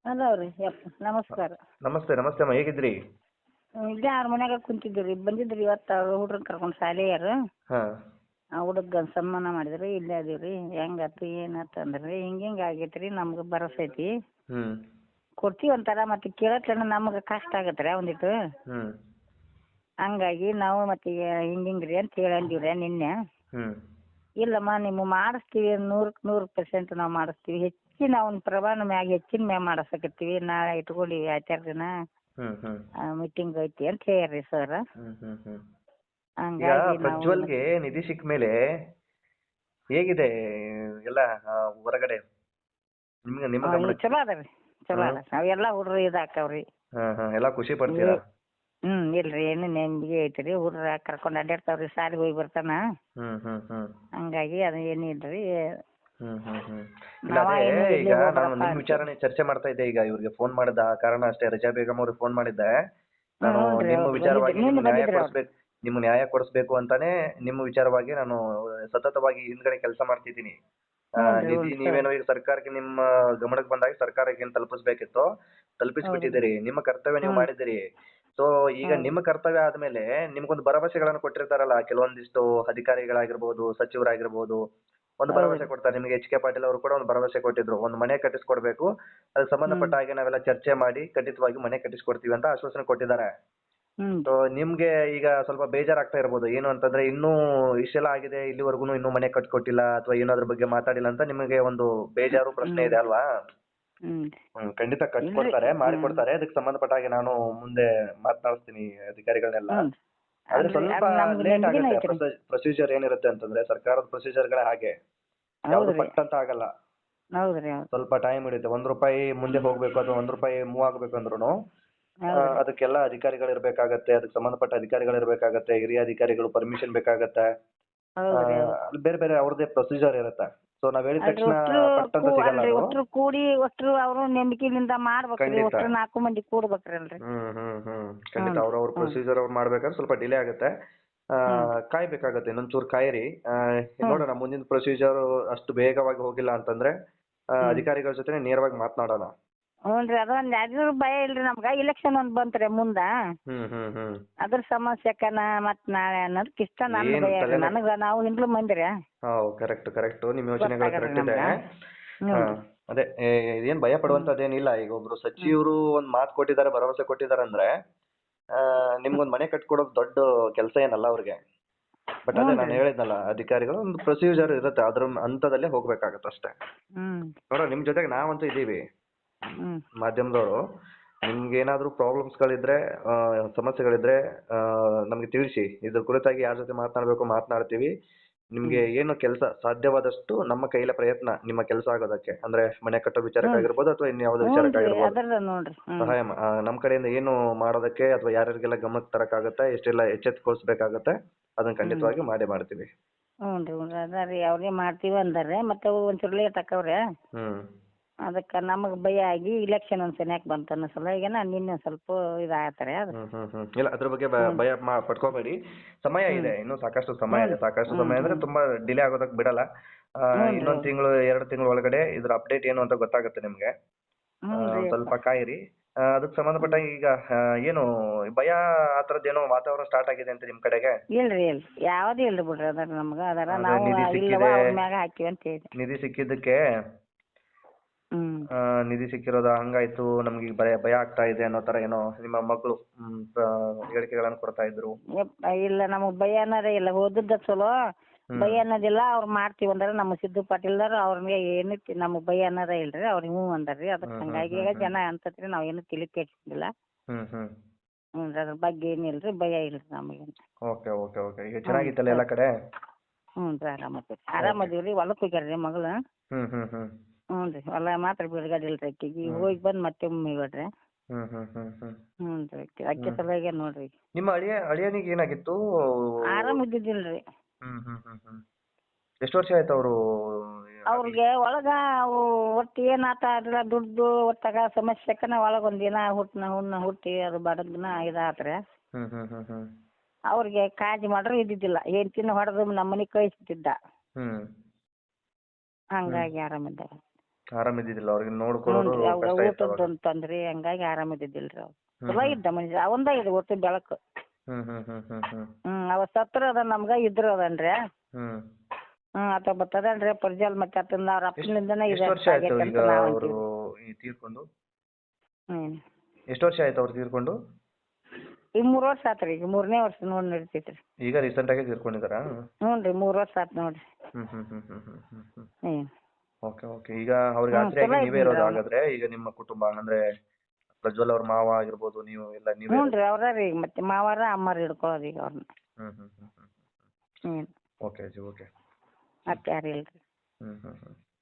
ಅದಾವ್ರಿ ಯಪ್ಪ ನಮಸ್ಕಾರ. ನಮಸ್ತೆ ನಮಸ್ತೆ ಅಮ್ಮ, ಹೇಗಿದ್ರಿ? ಇಲ್ಲೇ ಅವ್ರ ಮನ್ಯಾಗ ಕುಂತಿದ್ರಿ, ಬಂದಿದ್ರಿ ಇವತ್ತು ಅವ್ರ ಹುಡ್ರನ್ನ ಕರ್ಕೊಂಡು ಶಾಲೆಯರು. ಹಾ ಹುಡುಗ ಸನ್ಮಾನ ಮಾಡಿದ್ರಿ, ಇಲ್ಲೇ ಅದೀವ್ರಿ. ಹೆಂಗಾತು ಏನಾತು ಅಂದ್ರಿ, ಹಿಂಗೆ ಆಗೈತ್ರಿ, ನಮ್ಗೆ ಭರವಸೆ ಐತಿ, ಹ್ಮ್ ಕೊಡ್ತೀವಿ ಅಂತಾರ. ಮತ್ತೆ ಕೇಳತ್ಲನ ನಮ್ಗೆ ಕಷ್ಟ ಆಗತ್ರಿ ಒಂದಿಟ್ಟು. ಹ್ಮ್ ಹಂಗಾಗಿ ನಾವು ಮತ್ತೆ ಹಿಂಗಿಂಗ್ರಿ ಅಂತ ಹೇಳಿ ಅಂದಿವ್ರಿ ನಿನ್ನೆ. ಹ್ಮ್ ಇಲ್ಲಮ್ಮ ನಿಮ್ಮ ಮಾಡಿಸ್ತೀವಿ, 100% ನಾವು ಮಾಡಿಸ್ತೀವಿ. ಹೆಚ್ಚಿನ ಅವ್ನ ಪ್ರಮಾಣ ಮ್ಯಾಗ ಹೆಚ್ಚಿನ ಮ್ಯಾಗ ಮಾಡಿಸಕತ್ತೀವಿ. ನಾಳೆ ಇಟ್ಕೊಂಡಿವಿ ಆಚಾರ ದಿನ ಹ್ಮ್ ಹ್ಮ್ ಮೀಟಿಂಗ್ ಐತಿ ಅಂತ ಹೇಳ್ರಿ ಸರ್. ಹ್ಮ್ ಹ್ಮ್ ಹ್ಮ್ ಈಗ ಹಂಗಾಗಿ ನಾವು ಪ್ರಜ್ವಲ್ಗೆ ನಿಧಿ ಸಿಕ್ಕ ಮೇಲೆ ಹೇಗಿದೆ ಎಲ್ಲ ಹೊರಗಡೆ ನಿಮ್ಮ ಗಮನ? ಚಲೋ ಅದ ರೀ, ಚಲೋ ಅದ. ಅವೆಲ್ಲ ಹುಡ್ರು ಇದಾಕವ್ರಿ. ಹಾ ಹಾ ಎಲ್ಲ ಖುಷಿ ಪಡ್ತೀರಾ? ಇಲ್ರಿ ಏನು ನೆಮ್ಮದಿ ಐತ್ರಿ. ಹುಡ್ರ ಕರ್ಕೊಂಡು ಅಡ್ಡಾಡ್ತಾವ್ರಿ, ಶಾಲೆಗೆ ಹೋಗಿ ಬರ್ತಾನ. ಹ್ಮ್ ಹ್ಮ್ ಹ್ಮ್ ಹಂಗಾಗಿ ಅದು ಏನಿಲ್ರಿ. ಹ್ಮ್ ಹ್ಮ್ ಹ್ಮ್ ಇಲ್ಲ ಅದೇ ಈಗ ನಾನು ನಿಮ್ ವಿಚಾರನೆ ಚರ್ಚೆ ಮಾಡ್ತಾ ಇದ್ದೆ. ಈಗ ಇವ್ರಿಗೆ ಫೋನ್ ಮಾಡಿದ ಕಾರಣ ಅಷ್ಟೇ, ರಜಾ ಬೇಗಂ ಅವ್ರಿಗೆ ಫೋನ್ ಮಾಡಿದ್ದೆ. ನಾನು ನಿಮ್ಮ ವಿಚಾರವಾಗಿ ನಿಮ್ಮ ನ್ಯಾಯ ಕೊಡಿಸ್ಬೇಕು ಅಂತಾನೆ ನಿಮ್ಮ ವಿಚಾರವಾಗಿ ನಾನು ಸತತವಾಗಿ ಹಿಂದ್ಗಡೆ ಕೆಲಸ ಮಾಡ್ತಿದ್ದೀನಿ. ನಿಧಿ ನೀವೇನೋ ಈಗ ಸರ್ಕಾರಕ್ಕೆ ನಿಮ್ಮ ಗಮನಕ್ಕೆ ಬಂದಾಗ ಸರ್ಕಾರಕ್ಕೆ ಏನ್ ತಲುಪಿಸ್ಬೇಕಿತ್ತು ತಲುಪಿಸ್ಬಿಟ್ಟಿದ್ದೀರಿ. ನಿಮ್ಮ ಕರ್ತವ್ಯ ನೀವು ಮಾಡಿದ್ದೀರಿ. ಸೊ ಈಗ ನಿಮ್ಮ ಕರ್ತವ್ಯ ಆದ್ಮೇಲೆ ನಿಮ್ಗೊಂದು ಭರವಸೆಗಳನ್ನು ಕೊಟ್ಟಿರ್ತಾರಲ್ಲ ಕೆಲವೊಂದಿಷ್ಟು ಅಧಿಕಾರಿಗಳಾಗಿರ್ಬೋದು, ಸಚಿವರಾಗಿರ್ಬೋದು. ಒಂದು ಭರವಸೆ ಕೊಡ್ತಾರೆ ನಿಮಗೆ. ಎಚ್ ಕೆ ಪಾಟೀಲ್ ಅವರು ಕೂಡ ಒಂದು ಭರವಸೆ ಕೊಟ್ಟಿದ್ರು, ಒಂದು ಮನೆ ಕಟ್ಟಿಸ್ಕೊಡ್ಬೇಕು, ಅದಕ್ಕೆ ಸಂಬಂಧಪಟ್ಟ ಹಾಗೆ ನಾವೆಲ್ಲ ಚರ್ಚೆ ಮಾಡಿ ಖಂಡಿತವಾಗಿ ಮನೆ ಕಟ್ಟಿಸ್ಕೊಡ್ತೀವಿ ಅಂತ ಆಶ್ವಾಸನೆ ಕೊಟ್ಟಿದ್ದಾರೆ. ಸೊ ನಿಮ್ಗೆ ಈಗ ಸ್ವಲ್ಪ ಬೇಜಾರಾಗ್ತಾ ಇರ್ಬೋದು, ಏನು ಅಂತಂದ್ರೆ ಇನ್ನೂ ಇಷ್ಟೆಲ್ಲ ಆಗಿದೆ, ಇಲ್ಲಿವರೆಗೂ ಇನ್ನೂ ಮನೆ ಕಟ್ಕೊಟ್ಟಿಲ್ಲ ಅಥವಾ ಏನಾದ್ರ ಬಗ್ಗೆ ಮಾತಾಡಿಲ್ಲ ಅಂತ ನಿಮಗೆ ಒಂದು ಬೇಜಾರು ಪ್ರಶ್ನೆ ಇದೆ ಅಲ್ವಾ? ಖಂಡಿತ ಕಟ್ಕೊಡ್ತಾರೆ, ಮಾಡಿಕೊಡ್ತಾರೆ. ಅದಕ್ಕೆ ಸಂಬಂಧಪಟ್ಟ ಹಾಗೆ ನಾನು ಮುಂದೆ ಮಾತನಾಡಿಸ್ತೀನಿ ಅಧಿಕಾರಿಗಳನ್ನೆಲ್ಲ. ಆದ್ರೆ ಸ್ವಲ್ಪ ಲೇಟ್ ಆಗುತ್ತೆ. ಪ್ರೊಸೀಜರ್ ಏನಿರುತ್ತೆ ಅಂತಂದ್ರೆ ಸರ್ಕಾರದ ಪ್ರೊಸೀಜರ್ಗಳೇ ಹಾಗೆ, ಯಾವ್ದು ಪಟ್ ಅಂತ ಆಗಲ್ಲ. ಸ್ವಲ್ಪ ಟೈಮ್ ಹಿಡಿಯುತ್ತೆ. ₹1 ಮುಂದೆ ಹೋಗ್ಬೇಕು ಅಥವಾ ₹1 ಮೂವ್ ಆಗ್ಬೇಕು ಅಂದ್ರೂ ಅದಕ್ಕೆಲ್ಲ ಅಧಿಕಾರಿಗಳು ಇರ್ಬೇಕಾಗತ್ತೆ, ಅದಕ್ಕೆ ಸಂಬಂಧಪಟ್ಟ ಅಧಿಕಾರಿಗಳು ಇರ್ಬೇಕಾಗತ್ತೆ, ಹಿರಿಯ ಅಧಿಕಾರಿಗಳು ಪರ್ಮಿಷನ್ ಬೇಕಾಗತ್ತೆ. ಬೇರೆ ಬೇರೆ ಅವ್ರದೇ ಪ್ರೊಸೀಜರ್ ಇರುತ್ತೆ. ಸೊ ನಾವ್ ಹೇಳಿದ ತಕ್ಷಣ ಪಟ್ ಅಂತ ಸಿಗಲ್ಲ ಅದು. ಒಟ್ರು ಕೂಡಿ ಒಟ್ರು ಅವರು ನಂಬಿಕೆಯಿಂದ ಮಾಡ್ಬೇಕ್ರಿ. ಒಟ್ರು 4 ಮಂದಿ ಕೂಡ್ಬೇಕ್ರಲ್ರಿ. ಖಂಡಿತ ಅವ್ರವ್ರ ಪ್ರೊಸೀಜರ್ ಅವ್ರು ಮಾಡ್ಬೇಕಾದ್ರೆ ಸ್ವಲ್ಪ ಡಿಲೇ ಆಗುತ್ತೆ. ಕಾಯ್ಬೇಕಾಗತ್ತೆ, ಇನ್ನೊಂಚೂರು ಕಾಯಿರಿ. ನೋಡೋಣ ಮುಂದಿನ ಪ್ರೊಸೀಜರ್ ಅಷ್ಟು ಬೇಗವಾಗಿ ಹೋಗಿಲ್ಲ ಅಂತಂದ್ರೆ ಅಧಿಕಾರಿಗಳ ಜೊತೆ ನೇರವಾಗಿ ಮಾತನಾಡೋಣ. ಹ್ಞೂನ್ರಿ, ಅದೊಂದು ಅದ್ರ ಭಯ ಇಲ್ರಿ ನಮ್ಗ. ಇಲೆಕ್ಷನ್ ಒಂದ್ ಬಂತ್ರಿ ಮುಂದ, ಅದ್ರ ಸಮಸ್ಯೆಕನ ಮತ್ ನಾಳೆ ಅನ್ನೋದಕ್ಕೆ ಇಷ್ಟ ನನ್ನ ಭಯ ರೀ ನನಗ. ನಾವು ಹಿಂದ್ಲು ಮಂದಿರ. ಕರೆಕ್ಟ್ ನಿಮ್ ಯೋಚನೆಗಳು ಕರೆಕ್ಟ್ ಇದೆ. ಅದೇ ಏನ್ ಭಯ ಪಡುವಂತದ್ದೇನಿಲ್ಲ. ಈಗ ಒಬ್ರು ಸಚಿವರು ಒಂದ್ ಮಾತು ಕೊಟ್ಟಿದ್ದಾರೆ, ಭರವಸೆ ಕೊಟ್ಟಿದ್ದಾರೆ ಅಂದ್ರೆ ನಿಮ್ಗೊಂದ್ ಮನೆ ಕಟ್ಕೊಡೋದು ದೊಡ್ಡ ಕೆಲಸ ಏನಲ್ಲ ಅವ್ರಿಗೆ. ಬಟ್ ಅದೇ ನಾನು ಹೇಳಿದ್ನಲ್ಲ, ಅಧಿಕಾರಿಗಳು ಒಂದು ಪ್ರೊಸೀಜರ್ ಇರುತ್ತೆ, ಅದ್ರ ಹಂತದಲ್ಲೇ ಹೋಗ್ಬೇಕಾಗತ್ತೆ ಅಷ್ಟೇ. ನೋಡೋ ನಿಮ್ ಜೊತೆಗೆ ನಾವಂತೂ ಇದೀವಿ ಮಾಧ್ಯಮದವರು. ನಿಮ್ಗೆ ಏನಾದ್ರೂ ಪ್ರಾಬ್ಲಮ್ಸ್ಗಳಿದ್ರೆ, ಸಮಸ್ಯೆಗಳಿದ್ರೆ ನಮ್ಗೆ ತಿಳಿಸಿ. ಇದ್ರ ಕುರಿತಾಗಿ ಯಾರ ಜೊತೆ ಮಾತನಾಡ್ಬೇಕು ಮಾತನಾಡ್ತೀವಿ. ನಿಮ್ಗೆ ಏನು ಕೆಲಸ ಸಾಧ್ಯವಾದಷ್ಟು ನಮ್ಮ ಕೈಲ ಪ್ರಯತ್ನ ನಿಮ್ಮ ಕೆಲಸ ಆಗೋದಕ್ಕೆ, ಅಂದ್ರೆ ಮನೆ ಕಟ್ಟೋ ವಿಚಾರಕ್ಕಾಗಿರ್ಬೋದು ಅಥವಾ ಇನ್ಯಾವುದೋ ವಿಚಾರಕ್ಕಾಗಿರ್ಬೋದು ಸಹಾಯ ನಮ್ ಕಡೆಯಿಂದ ಏನು ಮಾಡೋದಕ್ಕೆ ಅಥವಾ ಯಾರ್ಯಾರಿಗೆಲ್ಲ ಗಮನಕ್ಕೆ ತರಕಾಗತ್ತೆ, ಎಷ್ಟೆಲ್ಲ ಎಚ್ಚೆತ್ಕೊಳ್ಸ್ಬೇಕಾಗತ್ತೆ ಅದನ್ನ ಖಂಡಿತವಾಗಿ ಮಾಡ್ತೀವಿ. ಅದಾರಿ ಅವ್ರೇ ಮಾಡ್ತೀವಿ ಅಂದಾರೆ. ಮತ್ತೆ ಒಂಚೂರು ಲೇಟ್ ಆಕವ್ರೆ. ಅದಕ್ಕೆ ನಮಗ್ ಭಯ ಆಗಿ ಇಲೆಕ್ಷನ್ ಒಂದ್ ಸನ್ಯಾಕ್ ಬಂತ ಅನ್ನೋ ಸಲುವಾಗೇನ ನಿನ್ನೆ ಸ್ವಲ್ಪ ಇದಾಗತ್ತಾರೆ. ಇಲ್ಲ ಅದ್ರ ಬಗ್ಗೆ ಭಯ ಪಡ್ಕೋಬೇಡಿ. ಸಮಯ ಇದೆ, ಇನ್ನು ಸಾಕಷ್ಟು ಸಮಯ ಇದೆ. ಸಾಕಷ್ಟು ಸಮಯ ಅಂದ್ರೆ ತುಂಬಾ ಡಿಲೇ ಆಗೋದಕ್ ಬಿಡಲ್ಲ. ಇನ್ನೊಂದ್ ತಿಂಗಳು 2 ತಿಂಗಳ ಒಳಗಡೆ ಇದ್ರ ಅಪ್ಡೇಟ್ ಏನು ಅಂತ ಗೊತ್ತಾಗುತ್ತೆ ನಿಮ್ಗೆ. ಸ್ವಲ್ಪ ಕಾಯಿರಿ. ಅದಕ್ಕೆ ಸಂಬಂಧಪಟ್ಟ ಈಗ ಏನು ಭಯ ಆತರದ್ ಏನೋ ವಾತಾವರಣ ಸ್ಟಾರ್ಟ್ ಆಗಿದೆ ಅಂತ ನಿಮ್ ಕಡೆಗೆ? ಇಲ್ರಿ ಯಾವ್ದು ಇಲ್ರಿ ಬಿಡ್ರಿ. ಅದ್ರ ನಮ್ಗ ಅದರ ನಾವು ಇಲ್ಲವಾ ಅವ್ರ ಮ್ಯಾಗ ಹಾಕಿವಿ ಅಂತ ಹೇಳಿ. ನಿಧಿ ಸಿಕ್ಕಿದ್ದಕ್ಕೆ ನಿಧಿ ಸಿಕ್ಕಿರೋದು ಹಂಗಾಯ್ತು, ನಮ್ಗೆ ಭಯ ಆಗ್ತಾ ಇದೆ ಅನ್ನೋ ತರ ಏನೋ ನಿಮ್ಮ ಮಗಳು ಹೇಳಿಕೆಗಳನ್ನ ಕೊಡ್ತಾ ಇದ್ರು. ಇಲ್ಲ ನಮಗ್ ಭಯ ಅನ್ನೋದೇ ಇಲ್ಲ. ಓದಿದ್ದ ಚಲೋ, ಭಯ ಅನ್ನೋದಿಲ್ಲ. ಅವ್ರು ಮಾಡ್ತೀವಿ ಅಂದಾರ ನಮ್ಮ ಸಿದ್ದು ಪಾಟೀಲ್ದಾರ. ಅವ್ರಿಗೆ ಏನು ನಮಗ್ ಭಯ ಅನ್ನೋದೇ ಇಲ್ರಿ. ಅವ್ರಿಗೆ ಹ್ಞೂ ಅಂದಾರ್ರಿ. ಅದಕ್ಕೆ ಹಂಗಾಗಿ ಜನ ಅಂತತ್ರಿ ನಾವ್ ಏನು ತಲೆ ಕೆಡ್ಸಿಲ್ಲ. ಅದ್ರ ಬಗ್ಗೆ ಏನಿಲ್ರಿ, ಭಯ ಇಲ್ರಿ ನಮಗೇನು. ಓಕೆ ಈಗ ಚೆನ್ನಾಗಿತ್ತಲ್ಲ ಎಲ್ಲ ಕಡೆ? ಆರಾಮದೀವ್ರಿ. ಹೊಲಕ್ ಹೋಗ್ಯಾರ್ರಿ ಮಗಳು. ಹ್ಞೂನ್ರಿ, ಹೊಲ ಮಾತ್ರ ಬಿಡ್ಗಡಿಲ್ರಿ ಅಕ್ಕಿಗೆ. ಹೋಗಿ ಬಂದ್ ಮತ್ತೆ ಒಮ್ಮೆ ಬಿಡ್ರಿ. ಅಕ್ಕಿ ಸಲುವಾಗಿ ನೋಡ್ರಿ. ನಿಮ್ಮ ಅಳಿಯನಿಗೆ ಏನಾಗಿತ್ತು? ಆರಾಮ್ ಇದ್ದಿದ್ದಿಲ್ರಿ. ಎಷ್ಟು ವರ್ಷ ಆಯ್ತು ಅವರು? ಅವ್ರಿಗೆ ಒಳಗ ಒಟ್ಟು ಏನಾತ ಅದ್ರ ದುಡ್ಡು ಒಟ್ಟಾಗ ಸಮಸ್ಯೆಕನ ಒಳಗ ಒಂದಿನ ಹುಟ್ಟಿ ಅದು ಬಡಗ್ನ ಇದಾತ್ರಿ. ಅವ್ರಿಗೆ ಕಾಳಜಿ ಮಾಡ್ರು ಇದ್ದಿದ್ದಿಲ್ಲ. ಹೆಂಡ್ತಿನ ಹೊಡೆದು ನಮ್ಮನಿಗೆ ಕಳಿಸ್ತಿದ್ದ. ಹಂಗಾಗಿ ಆರಾಮಿದ್ದಾರೆ. ಆರಾಮಿದ್ದಿದ್ದಿಲ್ಲ ಅವ್ರಿಗೆ ಹ್ಞೂ ನೋಡ್ಕೊಳ್ಳೋದು ರೀ ಅವಾಗ ಕಷ್ಟ ಇತ್ತು ಊಟದ್ದು ಅವಾಗ. ಒಂದು ತೊಂದ್ರೆ ಹಂಗಾಗಿ ಆರಾಮಿದ್ದಿದ್ದಿಲ್ಲ ರೀ ಅವ್ರು ಹ್ಮ್ ಚಲೋ ಇದ್ದ ಮನುಷ್ಯ ಅವಂದ ಇದು ಒಟ್ಟು ಬೆಳಕು ಹ್ಮ್ ಹ್ಮ್ ಹ್ಮ್ ಹ್ಮ್ ಹ್ಮ್ ಅವ ಸತ್ರ ಅದ ನಮ್ಗ ಇದ್ರು ಅದನ್ರಿ ಹ್ಮ್ ಆತ ಬರ್ತದನ್ರಿ ಪರ್ಜಲ್ ಮತ್ತೆ ಆತನ ಅವ್ರ ಅಪ್ಪನಿಂದನೇ ಎಷ್ಟು ಇದೆ ವರ್ಷ ಆಯ್ತು ಆಗೈತೆ ಈಗ ಅಂತ ನಾವ್ ಅವರು ಅಂತೀವಿ ಈ ತೀರ್ಕೊಂಡು? ಹ್ಞೂ ಎಷ್ಟು ವರ್ಷ ಆಯ್ತು ಅವ್ರು ತೀರ್ಕೊಂಡು? ಈಗ 3 ವರ್ಷ ಆತ್ರಿ ಈಗ 3ನೇ ವರ್ಷ ನೋಡಿ ನಡಿತೈತ್ರಿ. ಈಗ ರೀಸೆಂಟ್ ಆಗಿ ತೀರ್ಕೊಂಡಿದ್ದಾರಾ? ಹ್ಞೂ ರೀ 3 ವರ್ಷ ಆತ್ ನೋಡ್ರಿ. ಹ್ಮ್ ಹ್ಮ್ ಹ್ಮ್ ಹ್ಮ್ ಹ್ಮ್ ಹ್ಮ್ ಹ್ಮ್ ಹ್ಞೂ ಓಕೆ ಓಕೆ. ಈಗ ಅವ್ರಿಗೆ ಚಲೋ ಆಸರೆಯಾಗಿ ನೀವೇ ಇದ್ದಿಲ್ರಿ ಇರೋದು ಅವನು. ಹಾಗಾದ್ರೆ ಈಗ ನಿಮ್ಮ ಕುಟುಂಬ ಅಂದ್ರೆ ಪ್ರಜ್ವಲ್ ಅವ್ರ ಮಾವ ಆಗಿರ್ಬೋದು ನೀವು ಎಲ್ಲ ನೀವೇ ಹ್ಞೂ ಇರೋದು? ರೀ ಅವ್ರ ರೀ ಮತ್ತೆ ಮಾವಾರ ಅಮ್ಮಾರ ಹಿಡ್ಕೊಳ್ಳೋದು ಈಗ ಅವ್ರನ್ನ. ಹ್ಮ್ ಹ್ಮ್ ಹ್ಮ್ ಹ್ಮ್ ಹ್ಞೂ ಓಕೆ ಅಜ್ಜಿ ಓಕೆ. ಮತ್ತೆ ಯಾರು ಇಲ್ಲ ರೀ. ಹ್ಮ್ ಹ್ಮ್ ಹ್ಮ್